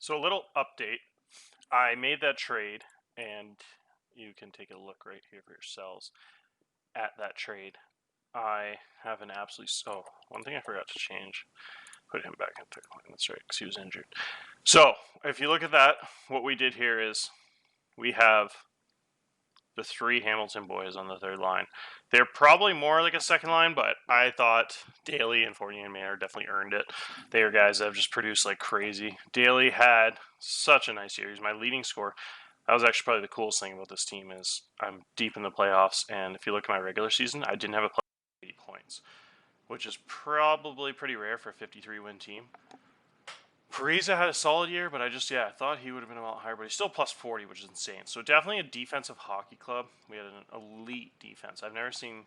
So a little update. I made that trade, and you can take a look right here for yourselves at that trade. I have an absolute one thing I forgot to change. Put him back in third line. That's right, because he was injured. So if you look at that, what we did here is we have the three Hamilton boys on the third line. They're probably more like a second line, but I thought Daly and Fournier and Mayer definitely earned it. They are guys that have just produced like crazy. Daly had such a nice year. He's my leading scorer. That was actually probably the coolest thing about this team is I'm deep in the playoffs, and if you look at my regular season, I didn't have a player with 80 points, which is probably pretty rare for a 53-win team. Pariza had a solid year, but I thought he would have been a lot higher, but he's still plus 40, which is insane. So definitely a defensive hockey club. We had an elite defense. I've never seen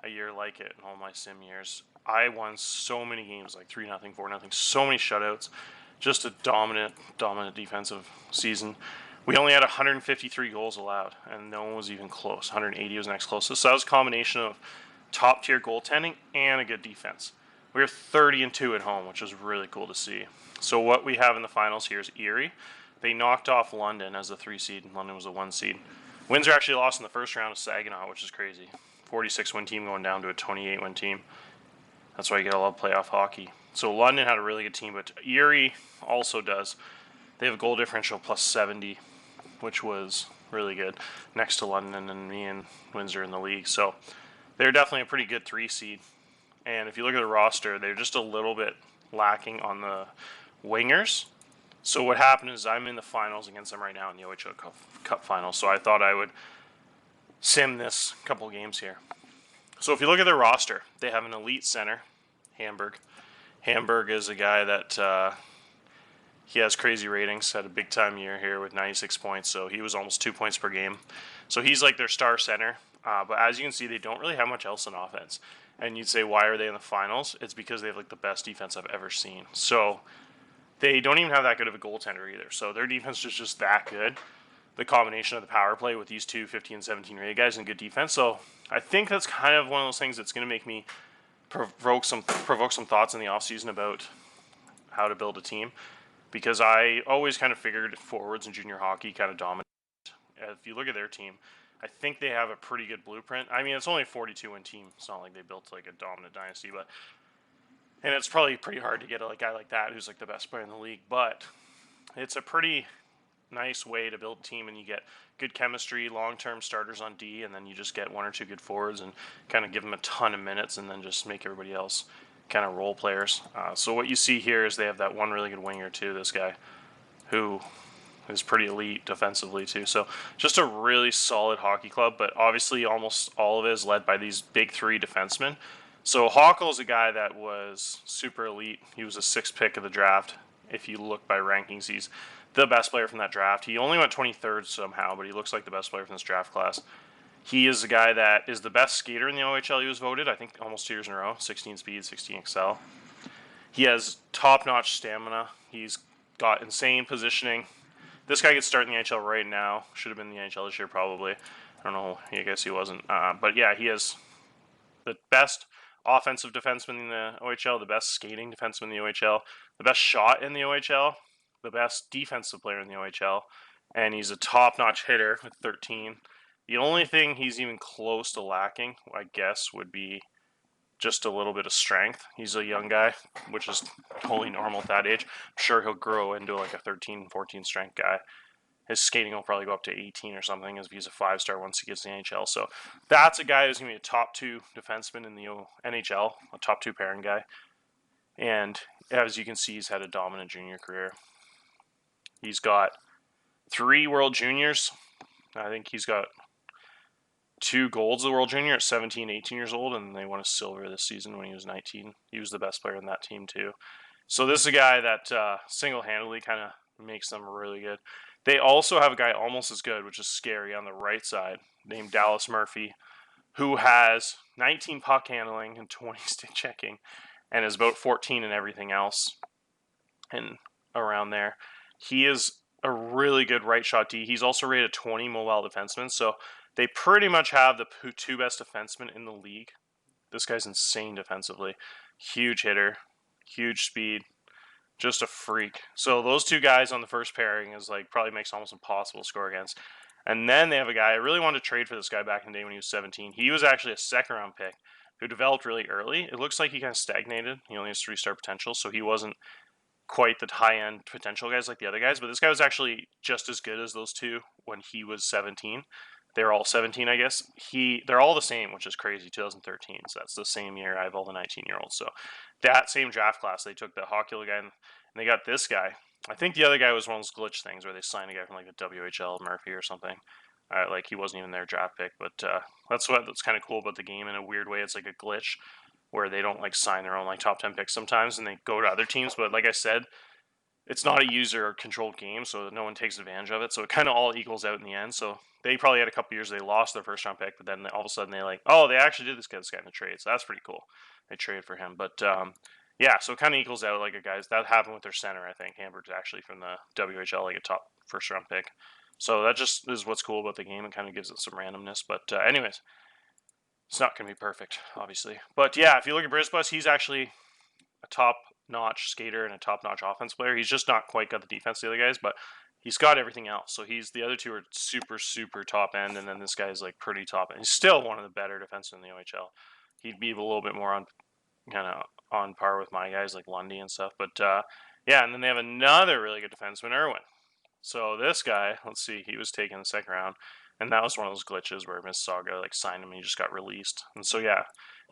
a year like it in all my sim years. I won so many games, like 3-0, 4-0, so many shutouts. Just a dominant defensive season. We only had 153 goals allowed, and no one was even close. 180 was next closest. So that was a combination of top tier goaltending and a good defense. We were 30-2 at home, which was really cool to see. So what we have in the finals here is Erie. They knocked off London as a 3 seed, and London was a 1 seed. Windsor actually lost in the first round of Saginaw, which is crazy. 46-win team going down to a 28-win team. That's why you get a lot of playoff hockey. So London had a really good team, but Erie also does. They have a goal differential plus 70, which was really good, next to London and me and Windsor in the league. So they're definitely a pretty good 3 seed. And if you look at the roster, they're just a little bit lacking on the wingers. So what happened is I'm in the finals against them right now in the OHL Cup finals. So I thought I would sim this couple games here. So if you look at their roster, they have an elite center, Hamburg. Hamburg is a guy that he has crazy ratings. Had a big time year here with 96 points. So he was almost 2 points per game. So he's like their star center. But as you can see, they don't really have much else in offense. And you'd say, why are they in the finals? It's because they have like the best defense I've ever seen. So they don't even have that good of a goaltender either. So their defense is just that good. The combination of the power play with these two 50 and 17 rated guys and good defense. So I think that's kind of one of those things that's going to make me provoke some thoughts in the offseason about how to build a team. Because I always kind of figured forwards in junior hockey kind of dominate. If you look at their team, I think they have a pretty good blueprint. I mean, it's only a 42-win team. It's not like they built like a dominant dynasty, and it's probably pretty hard to get a guy like that who's like the best player in the league. But it's a pretty nice way to build a team, and you get good chemistry, long-term starters on D, and then you just get one or two good forwards and kind of give them a ton of minutes, and then just make everybody else kind of role players. So what you see here is they have that one really good winger too. This guy who is pretty elite defensively too. So just a really solid hockey club, but obviously almost all of it is led by these big three defensemen. So Hawkel is a guy that was super elite. He was a 6th pick of the draft. If you look by rankings, he's the best player from that draft. He only went 23rd somehow, but he looks like the best player from this draft class. He is a guy that is the best skater in the OHL. He was voted, I think, almost 2 years in a row. 16 speed, 16 excel. He has top-notch stamina. He's got insane positioning. This guy gets started in the NHL right now. Should have been in the NHL this year probably. I don't know. I guess he wasn't. But yeah, he is the best offensive defenseman in the OHL, the best skating defenseman in the OHL, the best shot in the OHL, the best defensive player in the OHL, and he's a top-notch hitter with 13. The only thing he's even close to lacking, I guess, would be just a little bit of strength. He's a young guy, which is totally normal at that age. I'm sure he'll grow into like a 13, 14 strength guy. His skating will probably go up to 18 or something as he's a 5-star once he gets to the NHL. So that's a guy who's going to be a top 2 defenseman in the NHL, a top 2 pairing guy. And as you can see, he's had a dominant junior career. He's got 3 World Juniors. I think he's got 2 golds of the World Junior at 17, 18 years old, and they won a silver this season when he was 19. He was the best player in that team too. So this is a guy that single-handedly kind of makes them really good. They also have a guy almost as good, which is scary, on the right side, named Dallas Murphy, who has 19 puck handling and 20 stick checking, and is about 14 in everything else and around there. He is a really good right shot D. He's also rated 20 mobile defenseman, so they pretty much have the 2 best defensemen in the league. This guy's insane defensively. Huge hitter, huge speed, just a freak. So those two guys on the first pairing is like probably makes almost impossible to score against. And then they have a guy, I really wanted to trade for this guy back in the day when he was 17. He was actually a second round pick who developed really early. It looks like he kind of stagnated. He only has 3-star potential, so he wasn't quite the high end potential guys like the other guys. But this guy was actually just as good as those two when he was 17. They're all 17, I guess. They're all the same, which is crazy. 2013, so that's the same year I have all the 19-year-olds. So that same draft class, they took the Hockey guy and they got this guy. I think the other guy was one of those glitch things where they signed a guy from like the WHL, Murphy or something. Like he wasn't even their draft pick, but that's kind of cool about the game in a weird way. It's like a glitch where they don't like sign their own like top 10 picks sometimes, and they go to other teams. But like I said, it's not a user controlled game, so no one takes advantage of it. So it kind of all equals out in the end. So they probably had a couple years they lost their first round pick, but then all of a sudden they like, oh, they actually did this guy in the trade. So that's pretty cool. They traded for him, but yeah, so it kind of equals out like a guys that happened with their center. I think Hamburg's actually from the WHL, like a top first round pick. So that just is what's cool about the game. It kind of gives it some randomness. But anyways, it's not going to be perfect, obviously. But yeah, if you look at Brisbus, he's actually a top-notch skater and a top-notch offense player. He's just not quite got the defense the other guys, but he's got everything else. So the other two are super, super top end, and then this guy's like pretty top end. He's still one of the better defensemen in the OHL. He'd be a little bit more on par with my guys like Lundy and stuff. But yeah, and then they have another really good defenseman, Irwin. So this guy, let's see, he was taken in the second round, and that was one of those glitches where Mississauga like signed him and he just got released. And so yeah,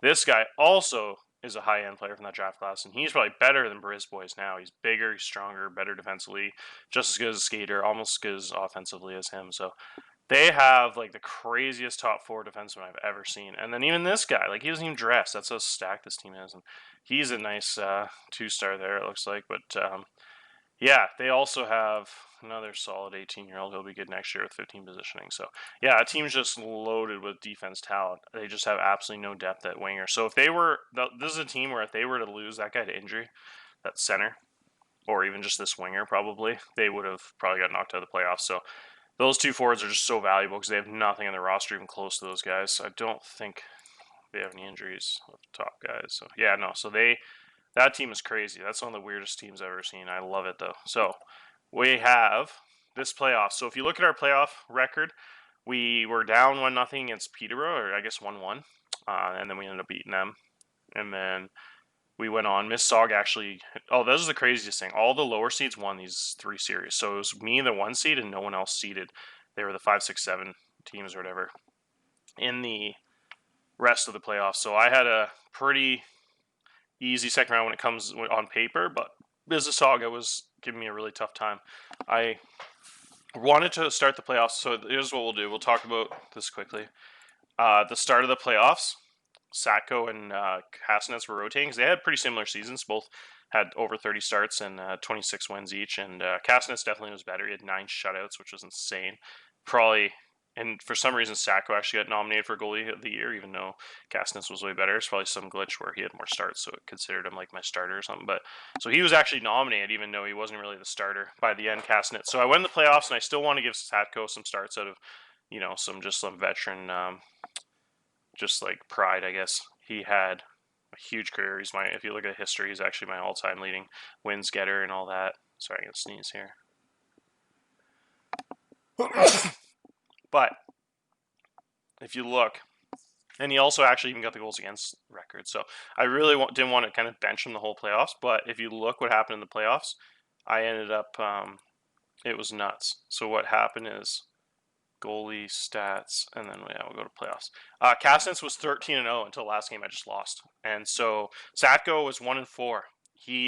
this guy also is a high-end player from that draft class, and he's probably better than Briz Boys now. He's bigger, he's stronger, better defensively, just as good as a skater, almost as good as offensively as him. So they have like the craziest top four defenseman I've ever seen. And then even this guy, like he doesn't even dress. That's how stacked this team is, and he's a nice 2-star there. It looks like, but yeah, they also have another solid 18-year-old. He'll be good next year with 15 positioning. So, yeah, a team's just loaded with defense talent. They just have absolutely no depth at winger. So, this is a team where if they were to lose that guy to injury, that center, or even just this winger probably, they would have probably got knocked out of the playoffs. So, those two forwards are just so valuable because they have nothing on their roster even close to those guys. I don't think they have any injuries with the top guys. So, yeah, no. So, that team is crazy. That's one of the weirdest teams I've ever seen. I love it, though. So, we have this playoff. So, if you look at our playoff record, we were down 1-0 against Peterborough, or I guess 1-1. And then we ended up beating them. And then we went on. Mississauga actually... Oh, this is the craziest thing. All the lower seeds won these 3 series. So, it was me, the 1 seed, and no one else seeded. They were the 5, 6, 7 teams or whatever in the rest of the playoffs. So, I had a pretty easy second round when it comes on paper, but Mississauga was giving me a really tough time. I wanted to start the playoffs, so here's what we'll do. We'll talk about this quickly. The start of the playoffs, Satko and Kasnitz were rotating because they had pretty similar seasons. Both had over 30 starts and 26 wins each, and Kasnitz definitely was better. He had 9 shutouts, which was insane. Probably... And for some reason, Sacco actually got nominated for goalie of the year, even though Kasnitz was way better. It's probably some glitch where he had more starts, so it considered him like my starter or something. But so he was actually nominated, even though he wasn't really the starter by the end. Kasnitz. So I went in the playoffs, and I still want to give Sacco some starts out of, some veteran, just like pride, I guess. He had a huge career. If you look at history, he's actually my all-time leading wins getter and all that. Sorry, I'm gonna sneeze here. But if you look, and he also actually even got the goals against record. So I really didn't want to kind of bench him the whole playoffs. But if you look what happened in the playoffs, I ended up, it was nuts. So what happened is goalie stats, and then we'll go to playoffs. Kasnitz was 13-0 until last game I just lost. And so Satko was 1-4.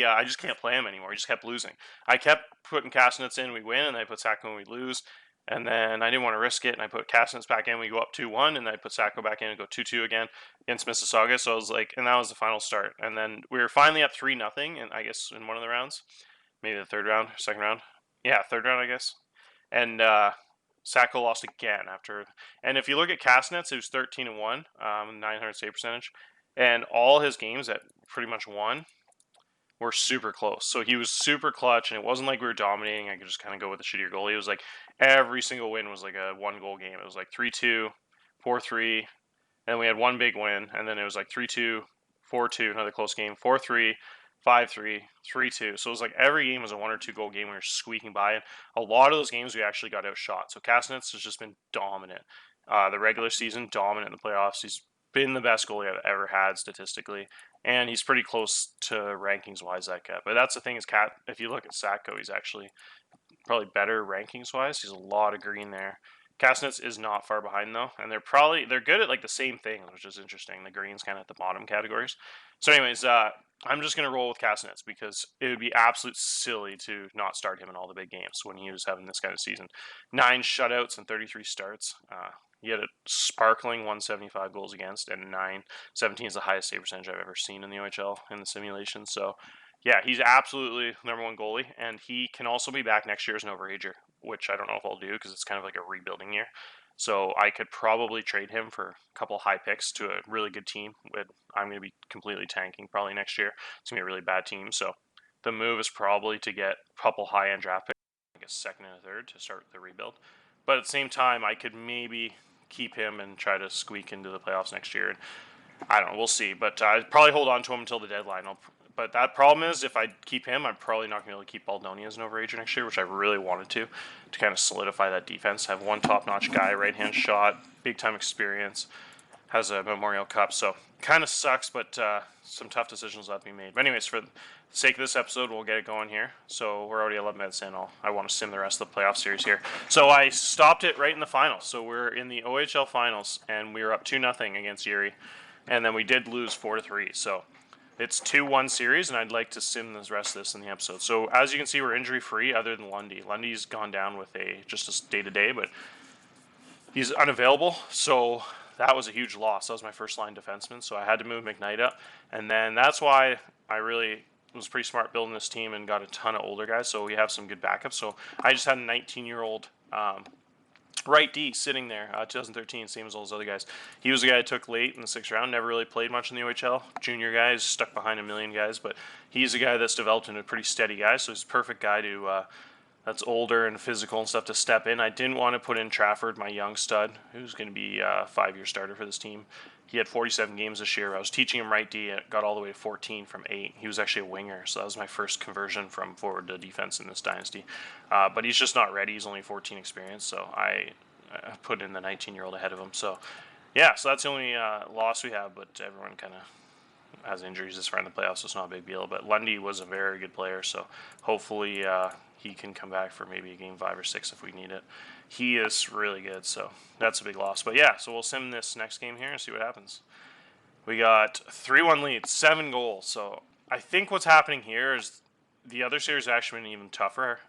I just can't play him anymore. He just kept losing. I kept putting Kasnitz in, we win, and I put Satko in, we lose. And then I didn't want to risk it, and I put Kasnitz back in. We go up 2-1, and then I put Sacco back in and go 2-2 again against Mississauga. So I was like, and that was the final start. And then we were finally up 3-0, and I guess in one of the rounds, maybe the third round, second round. Yeah, third round, I guess. And Sacco lost again after. And if you look at Kasnitz, it was 13-1, 900 save percentage, and all his games that pretty much won were super close. So he was super clutch, and it wasn't like we were dominating. I could just kind of go with the shittier goalie. It was like every single win was like a 1-goal game. It was like 3-2, 4-3, and then we had one big win, and then it was like 3-2, 4-2, another close game, 4-3, 5-3, 3-2. So it was like every game was a 1 or 2 goal game. We were squeaking by it. A lot of those games we actually got outshot. So Castanets has just been dominant. The regular season, dominant in the playoffs. He's been the best goalie I've ever had statistically, and he's pretty close to rankings wise that guy. But that's the thing is, if you look at Satko, he's actually probably better rankings wise. He's a lot of green there. Castanets is not far behind though, and they're good at like the same thing, which is interesting. The green's kind of at the bottom categories. So, anyways, I'm just gonna roll with Castanets because it would be absolute silly to not start him in all the big games when he was having this kind of season. 9 shutouts and 33 starts. He had a sparkling 175 goals against, and 917 is the highest save percentage I've ever seen in the OHL in the simulation. So, yeah, he's absolutely number one goalie, and he can also be back next year as an overager, which I don't know if I'll do because it's kind of like a rebuilding year. So I could probably trade him for a couple high picks to a really good team. I'm going to be completely tanking probably next year. It's going to be a really bad team. So the move is probably to get a couple high-end draft picks, like a second and a third to start the rebuild. But at the same time, I could maybe keep him and try to squeak into the playoffs next year. And I don't know. We'll see. But I'd probably hold on to him until the deadline. But that problem is, if I keep him, I'm probably not going to be able to keep Baldoni as an overager next year, which I really wanted to kind of solidify that defense. Have one top-notch guy, right-hand shot, big-time experience, has a Memorial Cup. So kind of sucks, but some tough decisions have to be made. But anyways, for the sake of this episode, we'll get it going here. So we're already 11 minutes in. I want to sim the rest of the playoff series here. So I stopped it right in the finals. So we're in the OHL finals, and we were up 2-0 against Erie. And then we did lose 4-3. So it's 2-1 series, and I'd like to sim the rest of this in the episode. So as you can see, we're injury-free other than Lundy. Lundy's gone down with just a day-to-day, but he's unavailable. So that was a huge loss. That was my first-line defenseman, so I had to move McKnight up. And then that's why I really was pretty smart building this team and got a ton of older guys, so we have some good backups. So I just had a 19-year-old right D sitting there, 2013, same as all those other guys. He was the guy I took late in the 6th round, never really played much in the OHL. Junior guys, stuck behind a million guys, but he's a guy that's developed into a pretty steady guy, so he's a perfect guy to that's older and physical and stuff to step in. I didn't want to put in Trafford, my young stud, who's going to be a 5-year starter for this team. He had 47 games this year. I was teaching him right D. It got all the way to 14 from 8. He was actually a winger, so that was my first conversion from forward to defense in this dynasty. But he's just not ready. He's only 14 experience, so I put in the 19-year-old ahead of him. So, yeah, so that's the only loss we have, but everyone kind of has injuries this far in the playoffs, so it's not a big deal. But Lundy was a very good player, so hopefully he can come back for maybe a game 5 or 6 if we need it. He is really good, so that's a big loss. But yeah, so we'll sim this next game here and see what happens. We got 3-1 lead, 7 goals. So I think what's happening here is the other series actually been even tougher.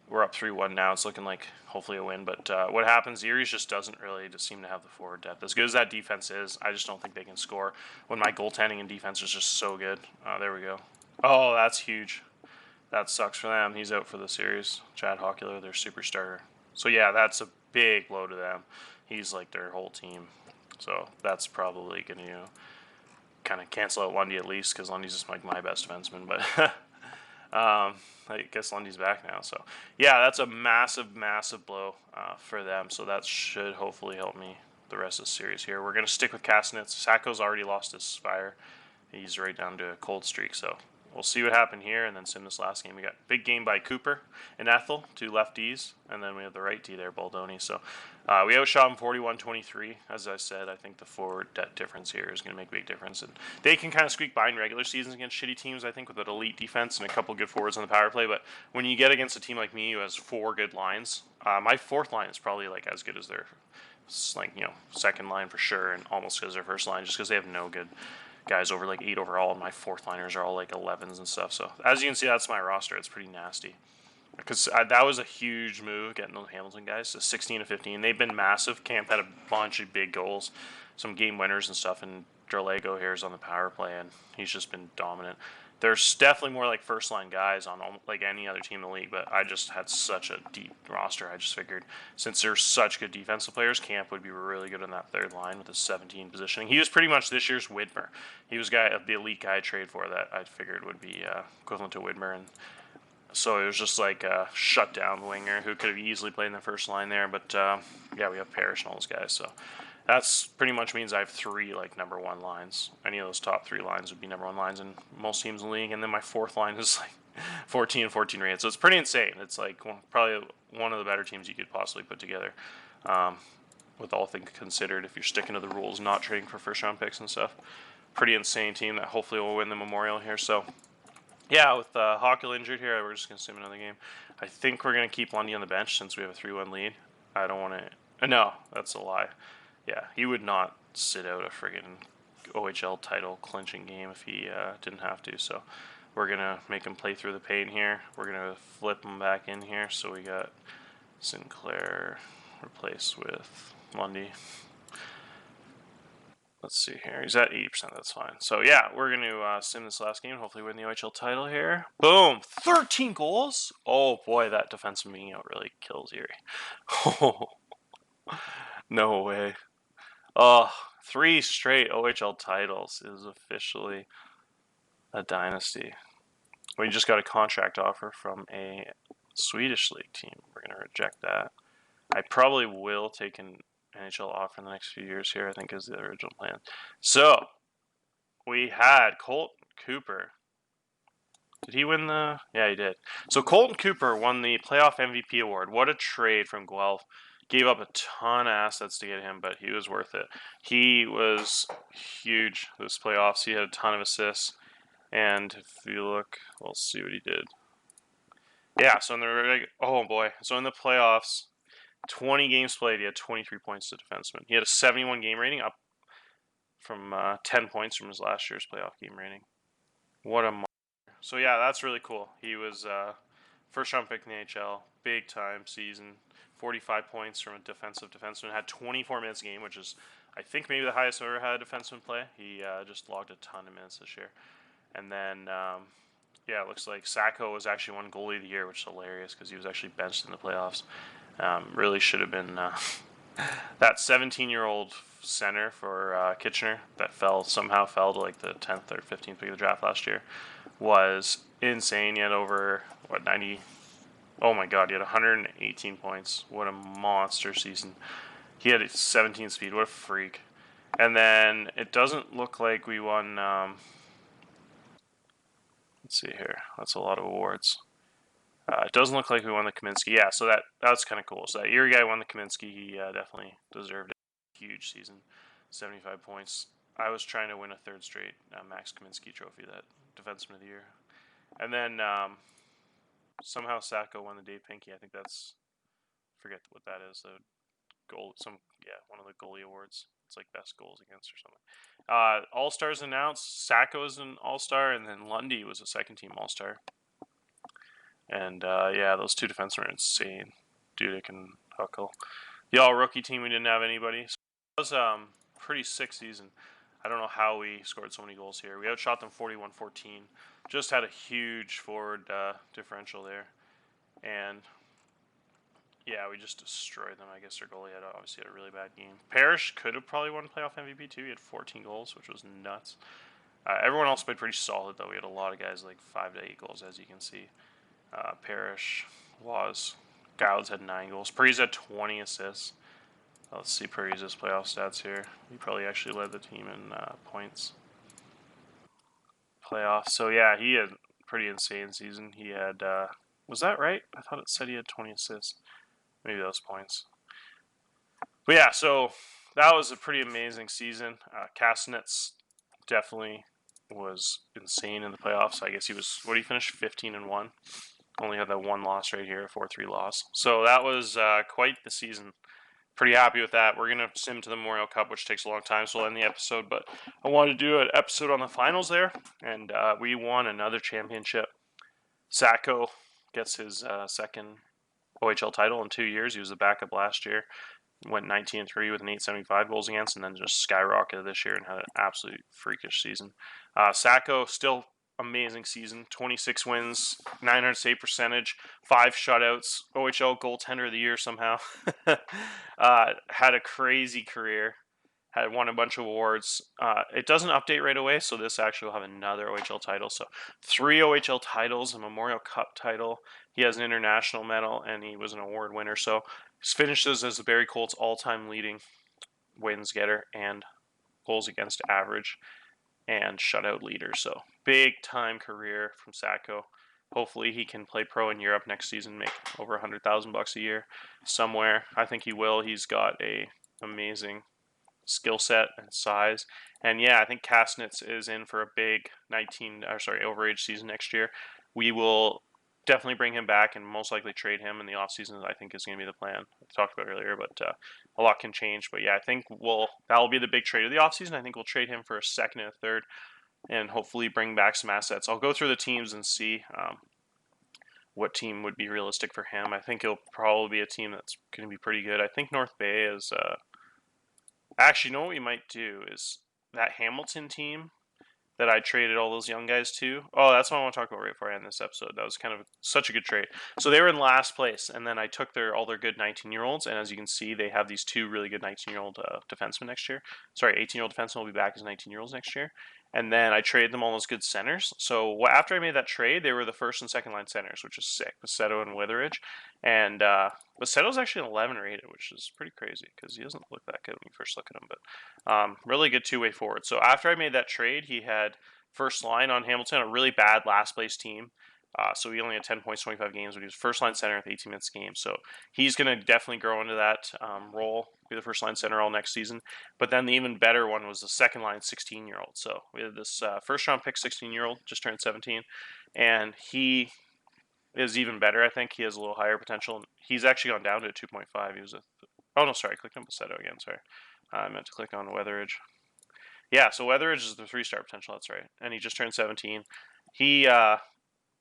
We're up 3-1 now. It's looking like hopefully a win. But what happens, Erie's just doesn't really just seem to have the forward depth. As good as that defense is, I just don't think they can score when my goaltending and defense is just so good. There we go. Oh, that's huge. That sucks for them. He's out for the series. Chad Hocula, their superstar. So, yeah, that's a big blow to them. He's like their whole team. So that's probably going to kind of cancel out Lundy at least because Lundy's just like my best defenseman. But I guess Lundy's back now. So, yeah, that's a massive, massive blow for them. So that should hopefully help me the rest of the series here. We're going to stick with Castanets. Sacco's already lost his fire. He's right down to a cold streak. So we'll see what happened here and then sim this last game. We got big game by Cooper and Ethel, 2 lefties, and then we have the right D there, Baldoni. So we outshot him 41-23. As I said, I think the forward depth difference here is going to make a big difference. And they can kind of squeak by in regular seasons against shitty teams, I think, with an elite defense and a couple good forwards on the power play. But when you get against a team like me who has 4 good lines, my 4th line is probably like as good as their second line for sure, and almost as their first line, just because they have no good guys over like 8 overall, and my 4th liners are all like 11s and stuff. So as you can see, that's my roster. It's pretty nasty because that was a huge move getting those Hamilton guys to 16-15. They've been massive. Camp had a bunch of big goals, some game winners and stuff, and Dralego here is on the power play, and he's just been dominant. There's definitely more like first line guys on like any other team in the league, but I just had such a deep roster. I just figured since there's such good defensive players, Camp would be really good on that 3rd line with his 17 positioning. He was pretty much this year's Widmer. He was the elite guy I trade for that I figured would be equivalent to Widmer, and so it was just like a shutdown winger who could have easily played in the first line there. But yeah, we have Parrish and all those guys, so That's pretty much means I have 3 like number 1 lines. Any of those top 3 lines would be number 1 lines in most teams in the league, and then my 4th line is like 14 and 14 rated. So it's pretty insane. It's like probably one of the better teams you could possibly put together, with all things considered. If you're sticking to the rules, not trading for first round picks and stuff, pretty insane team that hopefully will win the Memorial here. So yeah, with Hawkell injured here, we're just gonna sim another game. I think we're gonna keep Lundy on the bench since we have a 3-1 lead. I don't want to. No, that's a lie. Yeah, he would not sit out a friggin' OHL title clinching game if he didn't have to. So we're gonna make him play through the pain here. We're gonna flip him back in here. So we got Sinclair replaced with Lundy. Let's see here. He's at 80%. That's fine. So yeah, we're going to sim this last game. Hopefully win the OHL title here. Boom! 13 goals. Oh boy, that defenseman being out really kills Erie. Oh, no way. Oh, 3 straight OHL titles is officially a dynasty. We just got a contract offer from a Swedish league team. We're going to reject that. I probably will take an NHL offer in the next few years here, I think is the original plan. So, we had Colton Cooper. Did he win the... Yeah, he did. So Colton Cooper won the playoff MVP award. What a trade from Guelph. Gave up a ton of assets to get him, but he was worth it. He was huge this playoffs. He had a ton of assists. And if you look, we'll see what he did. Yeah, so in the... Oh, boy. So in the playoffs, 20 games played, he had 23 points to defenseman. He had a 71 game rating, up from 10 points from his last year's playoff game rating. What a monster. So yeah, that's really cool. He was first round pick in the NHL, big time season. 45 points from a defensive defenseman. Had 24 minutes a game, which is, I think, maybe the highest I've ever had a defenseman play. He just logged a ton of minutes this year. And then, yeah, it looks like Sacco was actually won goalie of the year, which is hilarious because he was actually benched in the playoffs. Really should have been that 17-year-old center for Kitchener that somehow fell to like the 10th or 15th pick of the draft last year was insane. He had over 90. Oh my God, he had 118 points. What a monster season. He had 17 speed. What a freak. And then it doesn't look like we won. Let's see here. That's a lot of awards. It doesn't look like we won the Kaminsky. Yeah, so that's kind of cool. So that Erie guy won the Kaminsky. He definitely deserved it. Huge season, 75 points. I was trying to win a 3rd straight Max Kaminsky trophy, that defenseman of the year. And then somehow Sacco won the Dave Pinky. I think that's, forget what that is. The one of the goalie awards. It's like best goals against or something. All Stars announced. Sacco is an All Star, and then Lundy was a second team All Star. And yeah, those 2 defensemen are insane. Dudek and Huckle. The all rookie team, we didn't have anybody. So it was pretty sick season. I don't know how we scored so many goals here. We outshot them 41-14. Just had a huge forward differential there. And yeah, we just destroyed them. I guess their goalie obviously had a really bad game. Parrish could have probably won playoff MVP too. He had 14 goals, which was nuts. Everyone else played pretty solid though. We had a lot of guys like 5 to 8 goals, as you can see. Parrish was. Gouds had 9 goals. Parise had 20 assists. Let's see Parise's playoff stats here. He probably actually led the team in points. Playoffs. So yeah, he had a pretty insane season. He had, was that right? I thought it said he had 20 assists. Maybe those points. But yeah, so that was a pretty amazing season. Castanets definitely was insane in the playoffs. I guess he was, what did he finish? 15-1. Only had that 1 loss right here, 4-3 loss. So that was quite the season. Pretty happy with that. We're going to sim to the Memorial Cup, which takes a long time, so we'll end the episode. But I wanted to do an episode on the finals there, and we won another championship. Sacco gets his second OHL title in 2 years. He was the backup last year. Went 19-3 with an 875 goals against, and then just skyrocketed this year and had an absolute freakish season. Sacco still amazing season. 26 wins, 900 save percentage, 5 shutouts, OHL goaltender of the year somehow. Had a crazy career. Had won a bunch of awards. It doesn't update right away, so this actually will have another OHL title. So 3 OHL titles, a Memorial Cup title. He has an international medal, and he was an award winner. So he finishes as the Barrie Colts all-time leading wins getter and goals against average and shutout leader. So big time career from Sacco. Hopefully he can play pro in Europe next season, make over $100,000 a year somewhere. I think he will. He's got a amazing skill set and size. And yeah, I think Kastnitz is in for a big overage season next year. We will definitely bring him back and most likely trade him in the offseason. I think is going to be the plan. I talked about earlier, but a lot can change. But yeah, I think that'll be the big trade of the offseason. I think we'll trade him for a second and a third and hopefully bring back some assets. I'll go through the teams and see what team would be realistic for him. I think it'll probably be a team that's going to be pretty good. I think North Bay is actually, you know what we might do is that Hamilton team that I traded all those young guys to. Oh, that's what I want to talk about right before I end this episode. That was kind of such a good trade. So they were in last place, and then I took all their good 19-year-olds, and as you can see, they have these two really good 19-year-old defensemen next year. Sorry, 18-year-old defensemen will be back as 19-year-olds next year. And then I traded them all those good centers. So after I made that trade, they were the first and second line centers, which is sick. Basetto and Witheridge. And Basetto's actually an 11 rated, which is pretty crazy because he doesn't look that good when you first look at him. But really good two-way forward. So after I made that trade, he had first line on Hamilton, a really bad last place team. So he only had 10 points, 25 games, but he was first line center with 18 minutes a game. So he's going to definitely grow into that role, be the first line center all next season. But then the even better one was the second line 16-year-old. So we had this first round pick 16-year-old, just turned 17, and he is even better. I think he has a little higher potential. He's actually gone down to a 2.5. He was I clicked on Basetto again. Sorry, I meant to click on Weatheridge. Yeah, so Weatheridge is the 3-star potential. That's right, and he just turned 17. He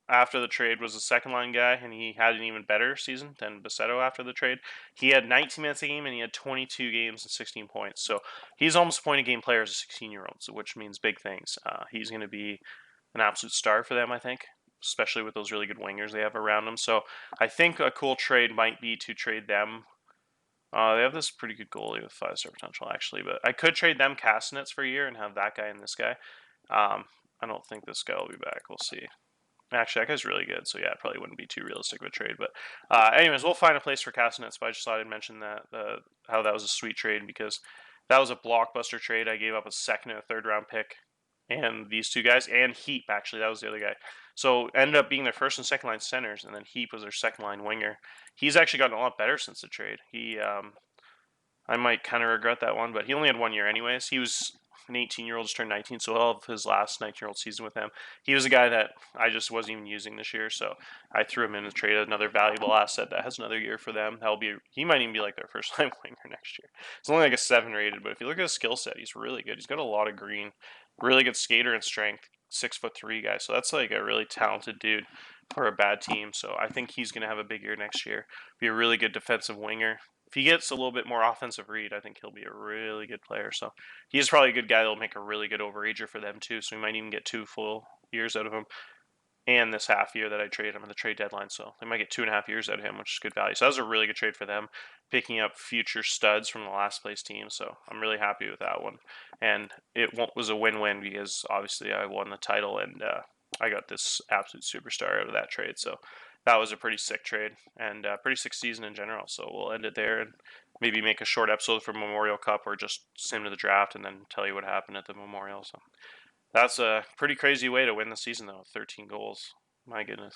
after the trade was a second line guy, and he had an even better season than Basetto after the trade. He had 19 minutes a game, and he had 22 games and 16 points. So he's almost a point a game player as a 16-year-old, which means big things. He's going to be an absolute star for them, I think, especially with those really good wingers they have around them. So I think a cool trade might be to trade them. They have this pretty good goalie with 5-star potential, actually, but I could trade them Kastnitz for a year and have that guy and this guy. I don't think this guy will be back. We'll see. Actually, that guy's really good, so yeah, it probably wouldn't be too realistic of a trade. But anyways, we'll find a place for Kastnitz, but I just thought I'd mention that, how that was a sweet trade, because that was a blockbuster trade. I gave up a second and a third round pick, and these two guys, and Heap, actually, that was the other guy. So ended up being their first and second line centers, and then Heap was their second line winger. He's actually gotten a lot better since the trade. I might kind of regret that one, but he only had 1 year anyways. He was an 18-year-old, just turned 19, so he'll have his last 19-year-old season with him. He was a guy that I just wasn't even using this year, so I threw him in to trade another valuable asset that has another year for them. He might even be like their first line winger next year. It's only like a 7 rated, but if you look at his skill set, he's really good. He's got a lot of green, really good skater and strength, 6'3" guy. So that's like a really talented dude for a bad team. So I think he's going to have a big year next year. Be a really good defensive winger. If he gets a little bit more offensive read, I think he'll be a really good player. So he's probably a good guy that'll make a really good overager for them too. So we might even get 2 full years out of him, and this half year that I traded him at the trade deadline. So they might get 2.5 years out of him, which is good value. So that was a really good trade for them, picking up future studs from the last place team. So I'm really happy with that one. And it was a win-win because obviously I won the title and I got this absolute superstar out of that trade. So that was a pretty sick trade and a pretty sick season in general. So we'll end it there and maybe make a short episode for Memorial Cup or just sim to the draft and then tell you what happened at the Memorial. So that's a pretty crazy way to win the season, though. 13 goals. My goodness.